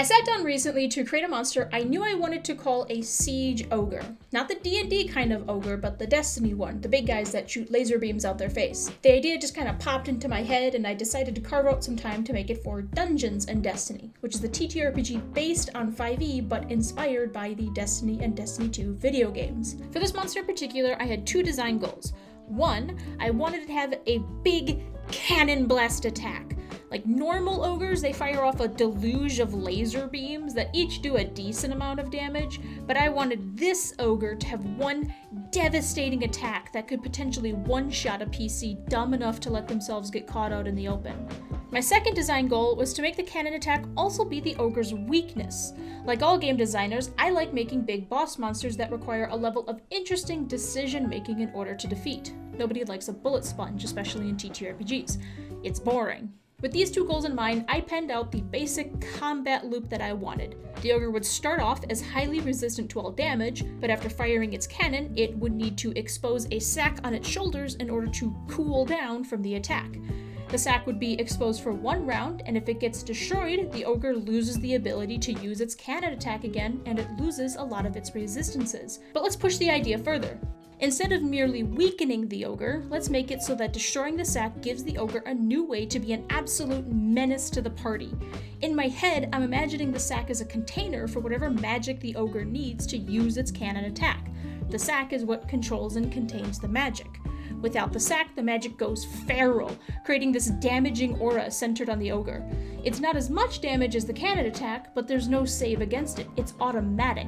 I sat down recently to create a monster I knew I wanted to call a siege ogre. Not the D&D kind of ogre, but the Destiny one, the big guys that shoot laser beams out their face. The idea just kind of popped into my head, and I decided to carve out some time to make it for Dungeons and Destiny, which is the TTRPG based on 5e but inspired by the Destiny and Destiny 2 video games. For this monster in particular, I had two design goals. One, I wanted to have a big cannon blast attack. Like normal ogres, they fire off a deluge of laser beams that each do a decent amount of damage, but I wanted this ogre to have one devastating attack that could potentially one-shot a PC dumb enough to let themselves get caught out in the open. My second design goal was to make the cannon attack also be the ogre's weakness. Like all game designers, I like making big boss monsters that require a level of interesting decision-making in order to defeat. Nobody likes a bullet sponge, especially in TTRPGs. It's boring. With these two goals in mind, I penned out the basic combat loop that I wanted. The ogre would start off as highly resistant to all damage, but after firing its cannon, it would need to expose a sack on its shoulders in order to cool down from the attack. The sack would be exposed for 1 round, and if it gets destroyed, the ogre loses the ability to use its cannon attack again, and it loses a lot of its resistances. But let's push the idea further. Instead of merely weakening the ogre, let's make it so that destroying the sack gives the ogre a new way to be an absolute menace to the party. In my head, I'm imagining the sack as a container for whatever magic the ogre needs to use its cannon attack. The sack is what controls and contains the magic. Without the sack, the magic goes feral, creating this damaging aura centered on the ogre. It's not as much damage as the cannon attack, but there's no save against it. It's automatic.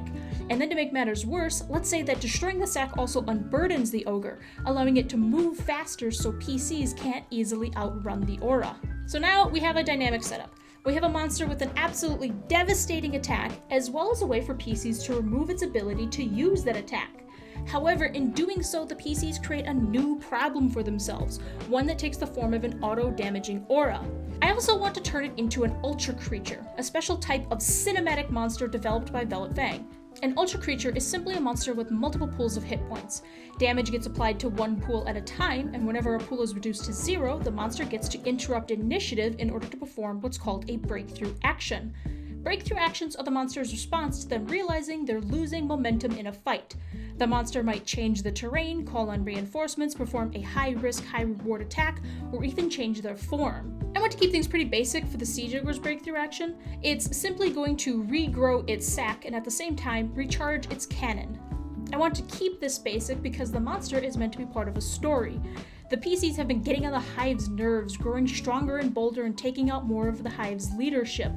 And then to make matters worse, let's say that destroying the sack also unburdens the ogre, allowing it to move faster so PCs can't easily outrun the aura. So now we have a dynamic setup. We have a monster with an absolutely devastating attack, as well as a way for PCs to remove its ability to use that attack. However, in doing so, the PCs create a new problem for themselves, one that takes the form of an auto-damaging aura. I also want to turn it into an ultra creature, a special type of cinematic monster developed by Velvet Fang. An ultra creature is simply a monster with multiple pools of hit points. Damage gets applied to one pool at a time, and whenever a pool is reduced to 0, the monster gets to interrupt initiative in order to perform what's called a breakthrough action. Breakthrough actions are the monster's response to them realizing they're losing momentum in a fight. The monster might change the terrain, call on reinforcements, perform a high-risk, high-reward attack, or even change their form. I want to keep things pretty basic for the Siege Ogre's breakthrough action. It's simply going to regrow its sack and at the same time recharge its cannon. I want to keep this basic because the monster is meant to be part of a story. The PCs have been getting on the Hive's nerves, growing stronger and bolder and taking out more of the Hive's leadership.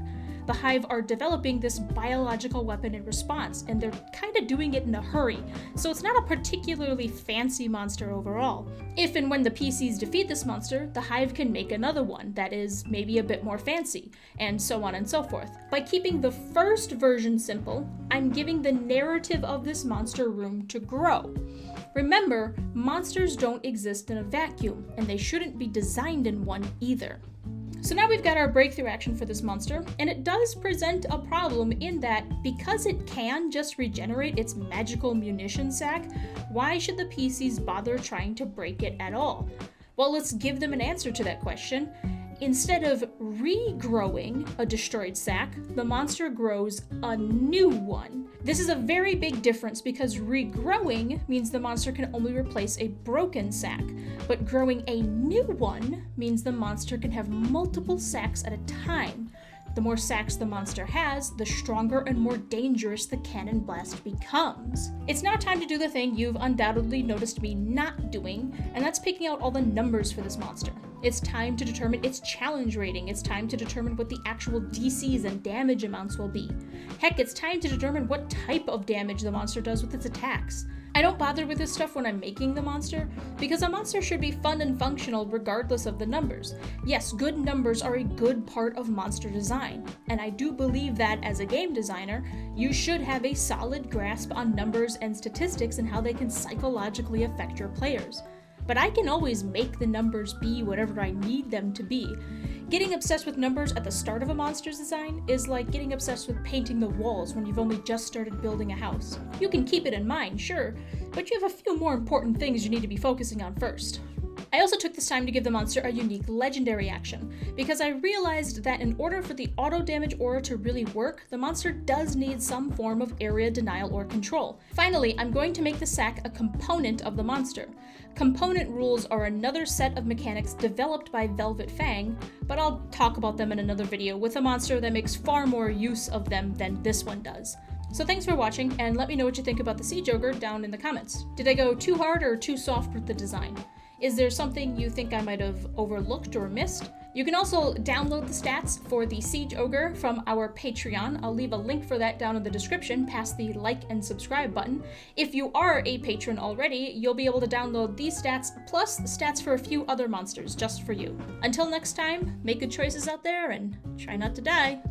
The Hive are developing this biological weapon in response, and they're kind of doing it in a hurry, so it's not a particularly fancy monster overall. If and when the PCs defeat this monster, the Hive can make another one that is maybe a bit more fancy, and so on and so forth. By keeping the first version simple, I'm giving the narrative of this monster room to grow. Remember, monsters don't exist in a vacuum, and they shouldn't be designed in one either. So now we've got our breakthrough action for this monster, and it does present a problem in that because it can just regenerate its magical munition sack, why should the PCs bother trying to break it at all? Well, let's give them an answer to that question. Instead of regrowing a destroyed sack, the monster grows a new one. This is a very big difference because regrowing means the monster can only replace a broken sack, but growing a new one means the monster can have multiple sacks at a time. The more sacks the monster has, the stronger and more dangerous the cannon blast becomes. It's now time to do the thing you've undoubtedly noticed me not doing, and that's picking out all the numbers for this monster. It's time to determine its challenge rating. It's time to determine what the actual DCs and damage amounts will be. Heck, it's time to determine what type of damage the monster does with its attacks. I don't bother with this stuff when I'm making the monster, because a monster should be fun and functional regardless of the numbers. Yes, good numbers are a good part of monster design, and I do believe that as a game designer, you should have a solid grasp on numbers and statistics and how they can psychologically affect your players. But I can always make the numbers be whatever I need them to be. Getting obsessed with numbers at the start of a monster's design is like getting obsessed with painting the walls when you've only just started building a house. You can keep it in mind, sure, but you have a few more important things you need to be focusing on first. I also took this time to give the monster a unique legendary action, because I realized that in order for the auto damage aura to really work, the monster does need some form of area denial or control. Finally, I'm going to make the sack a component of the monster. Component rules are another set of mechanics developed by Velvet Fang, but I'll talk about them in another video with a monster that makes far more use of them than this one does. So thanks for watching, and let me know what you think about the Siege Ogre down in the comments. Did I go too hard or too soft with the design? Is there something you think I might have overlooked or missed? You can also download the stats for the Siege Ogre from our Patreon. I'll leave a link for that down in the description past the like and subscribe button. If you are a patron already, you'll be able to download these stats plus stats for a few other monsters just for you. Until next time, make good choices out there and try not to die.